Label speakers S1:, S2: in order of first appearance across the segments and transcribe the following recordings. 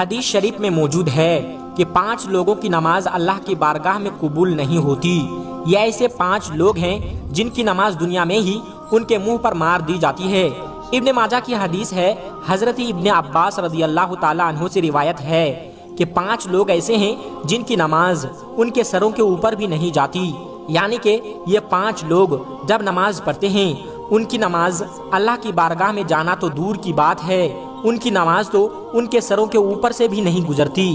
S1: حدیث شریف میں موجود ہے کہ 5 لوگوں کی نماز اللہ کی بارگاہ میں قبول نہیں ہوتی۔ یہ ایسے 5 لوگ ہیں جن کی نماز دنیا میں ہی ان کے منہ پر مار دی جاتی ہے۔ ابن ماجہ کی حدیث ہے، حضرت ابن عباس رضی اللہ تعالیٰ عنہ سے روایت ہے کہ 5 لوگ ایسے ہیں جن کی نماز ان کے سروں کے اوپر بھی نہیں جاتی، یعنی کہ یہ 5 لوگ جب نماز پڑھتے ہیں ان کی نماز اللہ کی بارگاہ میں جانا تو دور کی بات ہے، ان کی نماز تو ان کے سروں کے اوپر سے بھی نہیں گزرتی۔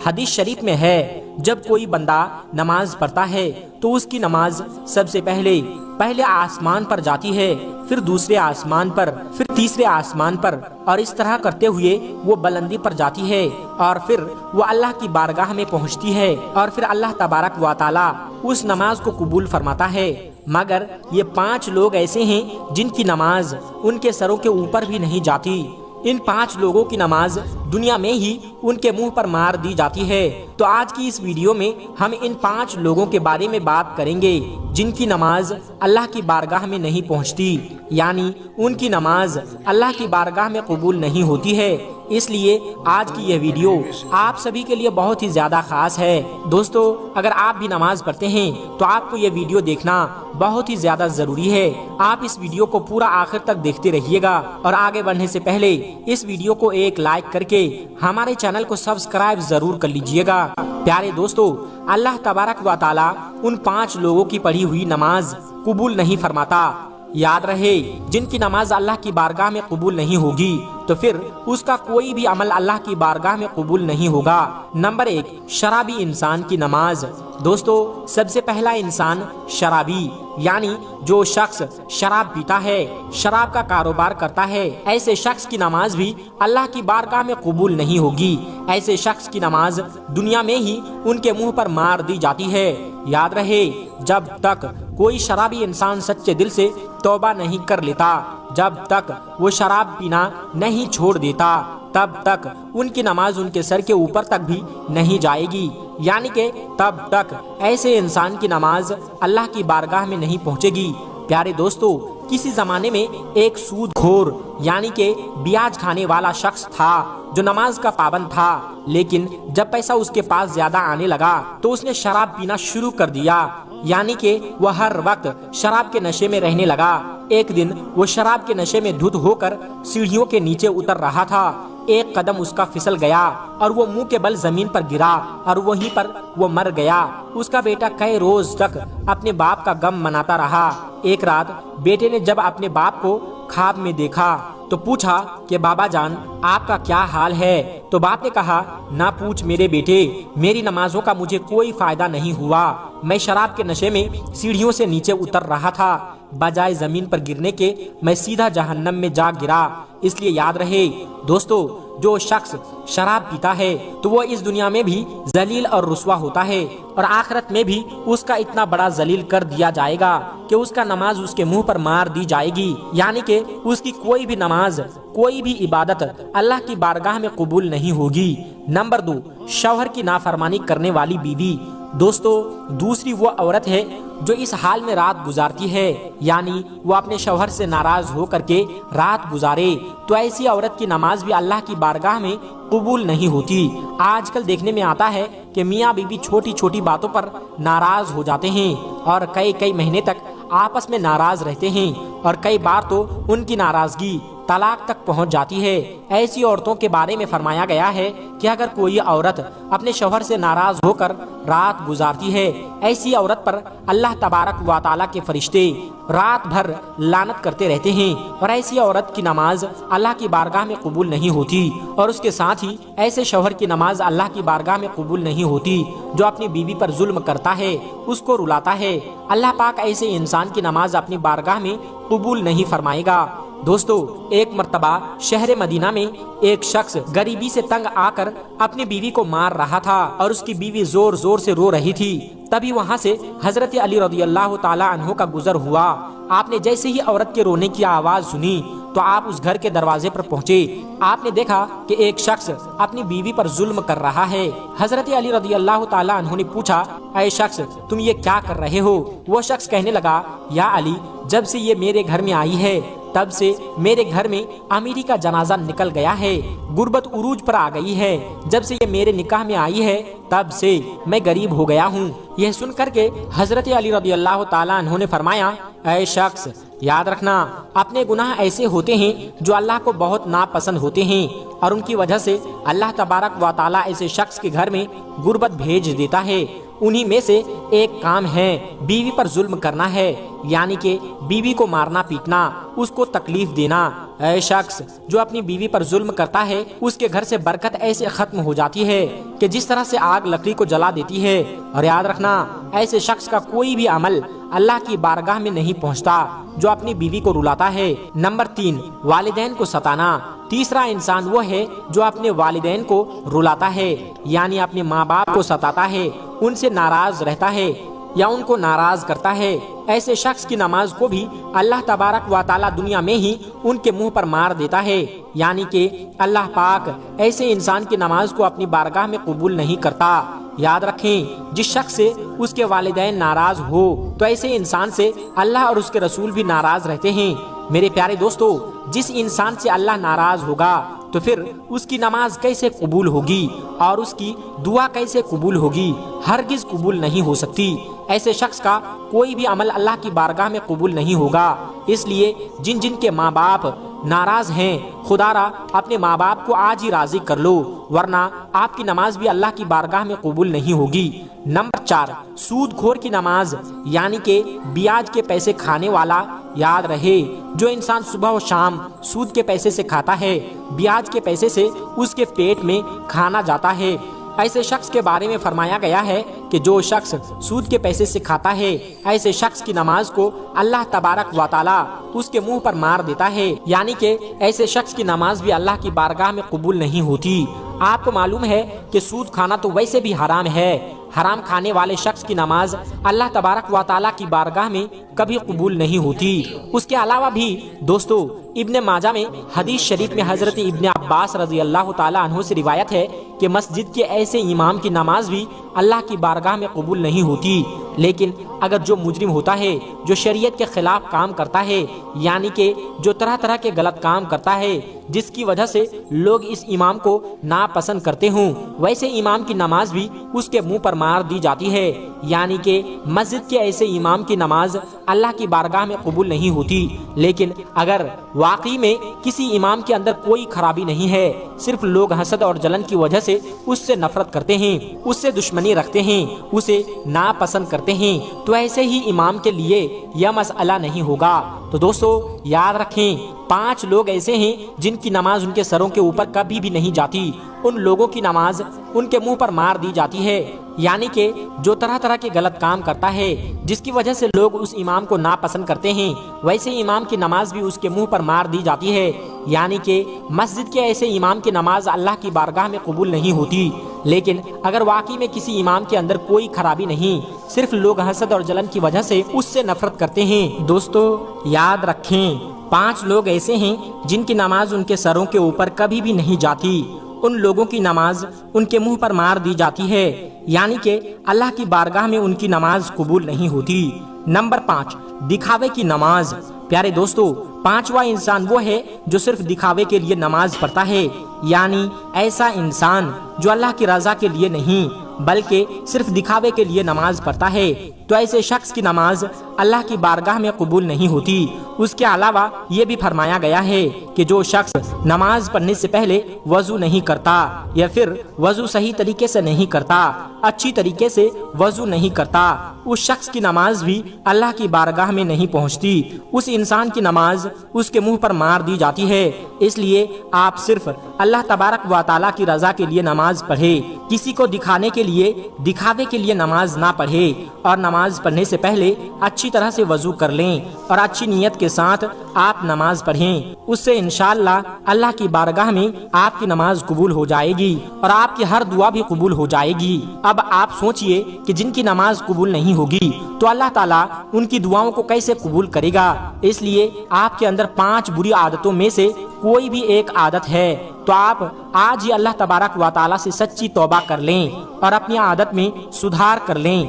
S1: حدیث شریف میں ہے، جب کوئی بندہ نماز پڑھتا ہے تو اس کی نماز سب سے پہلے آسمان پر جاتی ہے، پھر دوسرے آسمان پر، پھر تیسرے آسمان پر، اور اس طرح کرتے ہوئے وہ بلندی پر جاتی ہے، اور پھر وہ اللہ کی بارگاہ میں پہنچتی ہے، اور پھر اللہ تبارک و تعالی اس نماز کو قبول فرماتا ہے۔ مگر یہ 5 لوگ ایسے ہیں جن کی نماز ان کے سروں کے اوپر بھی نہیں جاتی۔ ان 5 لوگوں کی نماز دنیا میں ہی ان کے منہ پر مار دی جاتی ہے۔ تو آج کی اس ویڈیو میں ہم ان 5 لوگوں کے بارے میں بات کریں گے جن کی نماز اللہ کی بارگاہ میں نہیں پہنچتی، یعنی ان کی نماز اللہ کی بارگاہ میں قبول نہیں ہوتی ہے۔ اس لیے آج کی یہ ویڈیو آپ سبھی کے لیے بہت ہی زیادہ خاص ہے۔ دوستو، اگر آپ بھی نماز پڑھتے ہیں تو آپ کو یہ ویڈیو دیکھنا بہت ہی زیادہ ضروری ہے۔ آپ اس ویڈیو کو پورا آخر تک دیکھتے رہیے گا، اور آگے بڑھنے سے پہلے اس ویڈیو کو ایک لائک کر کے ہمارے چینل کو سبسکرائب ضرور کر لیجئے گا۔ پیارے دوستو، اللہ تبارک و تعالی ان 5 لوگوں کی پڑھی ہوئی نماز قبول نہیں فرماتا۔ یاد رہے، جن کی نماز اللہ کی بارگاہ میں قبول نہیں ہوگی تو پھر اس کا کوئی بھی عمل اللہ کی بارگاہ میں قبول نہیں ہوگا۔ نمبر 1، شرابی انسان کی نماز۔ دوستو، سب سے پہلا انسان شرابی، یعنی جو شخص شراب پیتا ہے، شراب کا کاروبار کرتا ہے، ایسے شخص کی نماز بھی اللہ کی بارگاہ میں قبول نہیں ہوگی۔ ایسے شخص کی نماز دنیا میں ہی ان کے منہ پر مار دی جاتی ہے۔ یاد رہے، جب تک کوئی شرابی انسان سچے دل سے توبہ نہیں کر لیتا، جب تک وہ شراب پینا نہیں چھوڑ دیتا، تب تک ان کی نماز ان کے سر کے اوپر تک بھی نہیں جائے گی، یعنی کہ تب تک ایسے انسان کی نماز اللہ کی بارگاہ میں نہیں پہنچے گی۔ پیارے دوستو، کسی زمانے میں ایک سود خور یعنی کہ بیاج کھانے والا شخص تھا جو نماز کا پابند تھا، لیکن جب پیسہ اس کے پاس زیادہ آنے لگا تو اس نے شراب پینا شروع کر دیا، یعنی کہ وہ ہر وقت شراب کے نشے میں رہنے لگا۔ ایک دن وہ شراب کے نشے میں دھت ہو کر سیڑھیوں کے نیچے اتر رہا تھا، ایک قدم اس کا پھسل گیا اور وہ منہ کے بل زمین پر گرا اور وہیں پر وہ مر گیا۔ اس کا بیٹا کئی روز تک اپنے باپ کا غم مناتا رہا۔ ایک رات بیٹے نے جب اپنے باپ کو خواب میں دیکھا تو پوچھا کہ بابا جان، آپ کا کیا حال ہے؟ تو باپ نے کہا، نہ پوچھ میرے بیٹے، میری نمازوں کا مجھے کوئی فائدہ نہیں ہوا، میں شراب کے نشے میں سیڑھیوں سے نیچے اتر رہا تھا، بجائے زمین پر گرنے کے میں سیدھا جہنم میں جا گرا۔ اس لیے یاد رہے دوستو، جو شخص شراب پیتا ہے تو وہ اس دنیا میں بھی ذلیل اور رسوا ہوتا ہے، اور آخرت میں بھی اس کا اتنا بڑا ذلیل کر دیا جائے گا کہ اس کا نماز اس کے منہ پر مار دی جائے گی، یعنی کہ اس کی کوئی بھی نماز، کوئی بھی عبادت اللہ کی بارگاہ میں قبول نہیں ہوگی۔ نمبر 2، شوہر کی نافرمانی کرنے والی بیوی۔ دوستو، دوسری وہ عورت ہے جو اس حال میں رات گزارتی ہے، یعنی وہ اپنے شوہر سے ناراض ہو کر کے رات گزارے، تو ایسی عورت کی نماز بھی اللہ کی بارگاہ میں قبول نہیں ہوتی۔ آج کل دیکھنے میں آتا ہے کہ میاں بیوی چھوٹی چھوٹی باتوں پر ناراض ہو جاتے ہیں اور کئی مہینے تک آپس میں ناراض رہتے ہیں، اور کئی بار تو ان کی ناراضگی طلاق تک پہنچ جاتی ہے۔ ایسی عورتوں کے بارے میں فرمایا گیا ہے کہ اگر کوئی عورت اپنے شوہر سے ناراض ہو کر رات گزارتی ہے، ایسی عورت پر اللہ تبارک و تعالیٰ کے فرشتے رات بھر لعنت کرتے رہتے ہیں، اور ایسی عورت کی نماز اللہ کی بارگاہ میں قبول نہیں ہوتی، اور اس کے ساتھ ہی ایسے شوہر کی نماز اللہ کی بارگاہ میں قبول نہیں ہوتی جو اپنی بیوی پر ظلم کرتا ہے، اس کو رلاتا ہے۔ اللہ پاک ایسے انسان کی نماز اپنی بارگاہ میں قبول نہیں فرمائے گا۔ دوستو، ایک مرتبہ شہر مدینہ میں ایک شخص غریبی سے تنگ آ کر اپنی بیوی کو مار رہا تھا، اور اس کی بیوی زور زور سے رو رہی تھی۔ تبھی وہاں سے حضرت علی رضی اللہ تعالی عنہ کا گزر ہوا۔ آپ نے جیسے ہی عورت کے رونے کی آواز سنی تو آپ اس گھر کے دروازے پر پہنچے۔ آپ نے دیکھا کہ ایک شخص اپنی بیوی پر ظلم کر رہا ہے۔ حضرت علی رضی اللہ تعالی عنہ نے پوچھا، اے شخص، تم یہ کیا کر رہے ہو؟ وہ شخص کہنے لگا، یا علی، جب سے یہ میرے گھر میں آئی ہے تب سے میرے گھر میں امیری کا جنازہ نکل گیا ہے، غربت عروج پر آ گئی ہے، جب سے یہ میرے نکاح میں آئی ہے تب سے میں غریب ہو گیا ہوں۔ یہ سن کر کے حضرت علی رضی اللہ تعالیٰ عنہ نے فرمایا، اے شخص یاد رکھنا اپنے گناہ ایسے ہوتے ہیں جو اللہ کو بہت ناپسند ہوتے ہیں، اور ان کی وجہ سے اللہ تبارک و تعالیٰ ایسے شخص کے گھر میں غربت بھیج دیتا ہے۔ انہی میں سے ایک کام ہے بیوی پر ظلم کرنا ہے، یعنی کہ بیوی کو مارنا پیٹنا، اس کو تکلیف دینا۔ اے شخص جو اپنی بیوی پر ظلم کرتا ہے اس کے گھر سے برکت ایسے ختم ہو جاتی ہے کہ جس طرح سے آگ لکڑی کو جلا دیتی ہے۔ اور یاد رکھنا ایسے شخص کا کوئی بھی عمل اللہ کی بارگاہ میں نہیں پہنچتا جو اپنی بیوی کو رلاتا ہے۔ نمبر 3، والدین کو ستانا۔ تیسرا انسان وہ ہے جو اپنے والدین کو رلاتا ہے، یعنی اپنے ماں باپ کو ستاتا ہے، ان سے ناراض رہتا ہے یا ان کو ناراض کرتا ہے۔ ایسے شخص کی نماز کو بھی اللہ تبارک و تعالیٰ دنیا میں ہی ان کے منہ پر مار دیتا ہے، یعنی کہ اللہ پاک ایسے انسان کی نماز کو اپنی بارگاہ میں قبول نہیں کرتا۔ یاد رکھیں جس شخص سے اس کے والدین ناراض ہو تو ایسے انسان سے اللہ اور اس کے رسول بھی ناراض رہتے ہیں۔ میرے پیارے دوستو، جس انسان سے اللہ ناراض ہوگا تو پھر اس کی نماز کیسے قبول ہوگی اور اس کی دعا کیسے قبول ہوگی؟ ہرگز قبول نہیں ہو سکتی۔ ایسے شخص کا کوئی بھی عمل اللہ کی بارگاہ میں قبول نہیں ہوگا۔ اس لیے جن جن کے ماں باپ ناراض ہیں، خدا را اپنے ماں باپ کو آج ہی راضی کر لو، ورنہ آپ کی نماز بھی اللہ کی بارگاہ میں قبول نہیں ہوگی۔ نمبر 4، سود خور کی نماز، یعنی کہ بیاج کے پیسے کھانے والا۔ یاد رہے جو انسان صبح و شام سود کے پیسے سے کھاتا ہے، بیاج کے پیسے سے اس کے پیٹ میں کھانا جاتا ہے۔ ایسے شخص کے بارے میں فرمایا گیا ہے کہ جو شخص سود کے پیسے سے کھاتا ہے ایسے شخص کی نماز کو اللہ تبارک و تعالیٰ اس کے منہ پر مار دیتا ہے، یعنی کہ ایسے شخص کی نماز بھی اللہ کی بارگاہ میں قبول نہیں ہوتی۔ آپ کو معلوم ہے کہ سود کھانا تو ویسے بھی حرام ہے۔ حرام کھانے والے شخص کی نماز اللہ تبارک و تعالیٰ کی بارگاہ میں کبھی قبول نہیں ہوتی۔ اس کے علاوہ بھی دوستو ابن ماجہ میں حدیث شریف میں حضرت ابن عباس رضی اللہ تعالیٰ عنہ سے روایت ہے کہ مسجد کے ایسے امام کی نماز بھی اللہ کی بارگاہ میں قبول نہیں ہوتی۔ لیکن اگر جو مجرم ہوتا ہے، جو شریعت کے خلاف کام کرتا ہے، یعنی کہ جو طرح طرح کے غلط کام کرتا ہے جس کی وجہ سے لوگ اس امام کو ناپسند کرتے ہوں، ویسے امام کی نماز بھی اس کے منہ پر مار دی جاتی ہے، یعنی کہ مسجد کے ایسے امام کی نماز اللہ کی بارگاہ میں قبول نہیں ہوتی۔ لیکن اگر واقعی میں کسی امام کے اندر کوئی خرابی نہیں ہے، صرف لوگ حسد اور جلن کی وجہ سے اس سے نفرت کرتے ہیں، اس سے دشمنی رکھتے ہیں، اسے ناپسند کرتے ہیں، تو ایسے ہی امام کے لیے یہ مسئلہ نہیں ہوگا۔ تو دوستو یاد رکھیں 5 لوگ ایسے ہیں جن کی نماز ان کے سروں کے اوپر کبھی بھی نہیں جاتی۔ ان لوگوں کی نماز ان کے منہ پر مار دی جاتی ہے، یعنی کہ جو طرح طرح کے غلط کام کرتا ہے جس کی وجہ سے لوگ اس امام کو ناپسند کرتے ہیں، ویسے امام کی نماز بھی اس کے منہ پر مار دی جاتی ہے، یعنی کہ مسجد کے ایسے امام کی نماز اللہ کی بارگاہ میں قبول نہیں ہوتی۔ لیکن اگر واقعی میں کسی امام کے اندر کوئی خرابی نہیں، صرف لوگ حسد اور جلن کی وجہ سے اس سے نفرت کرتے ہیں، دوستو یاد رکھیں 5 لوگ ایسے ہیں جن کی نماز ان کے سروں کے اوپر کبھی بھی نہیں جاتی۔ ان لوگوں کی نماز ان کے منہ پر مار دی جاتی ہے، یعنی کہ اللہ کی بارگاہ میں ان کی نماز قبول نہیں ہوتی۔ نمبر 5، دکھاوے کی نماز۔ پیارے دوستو 5واں انسان وہ ہے جو صرف دکھاوے کے لیے نماز پڑھتا ہے، یعنی ایسا انسان جو اللہ کی رضا کے لیے نہیں بلکہ صرف دکھاوے کے لیے نماز پڑھتا ہے، تو ایسے شخص کی نماز اللہ کی بارگاہ میں قبول نہیں ہوتی۔ اس کے علاوہ یہ بھی فرمایا گیا ہے کہ جو شخص نماز پڑھنے سے پہلے وضو نہیں کرتا یا پھر وضو صحیح طریقے سے نہیں کرتا، اچھی طریقے سے وضو نہیں کرتا، اس شخص کی نماز بھی اللہ کی بارگاہ میں نہیں پہنچتی۔ اس انسان کی نماز اس کے منہ پر مار دی جاتی ہے۔ اس لیے آپ صرف اللہ تبارک و تعالیٰ کی رضا کے لیے نماز پڑھے، کسی کو دکھانے کے لیے دکھاوے کے لیے نماز نہ پڑھے، اور نماز پڑھنے سے پہلے اچھی طرح سے وضو کر لیں اور اچھی نیت کے ساتھ آپ نماز پڑھیں۔ اس سے انشاءاللہ اللہ کی بارگاہ میں آپ کی نماز قبول ہو جائے گی اور آپ کی ہر دعا بھی قبول ہو جائے گی۔ اب آپ سوچئے کہ جن کی نماز قبول نہیں ہوگی تو اللہ تعالیٰ ان کی دعاؤں کو کیسے قبول کرے گا؟ اس لیے آپ کے اندر 5 بری عادتوں میں سے کوئی بھی ایک عادت ہے تو آپ آج ہی اللہ تبارک و تعالیٰ سے سچی توبہ کر لیں اور اپنی عادت میں سدھار کر لیں۔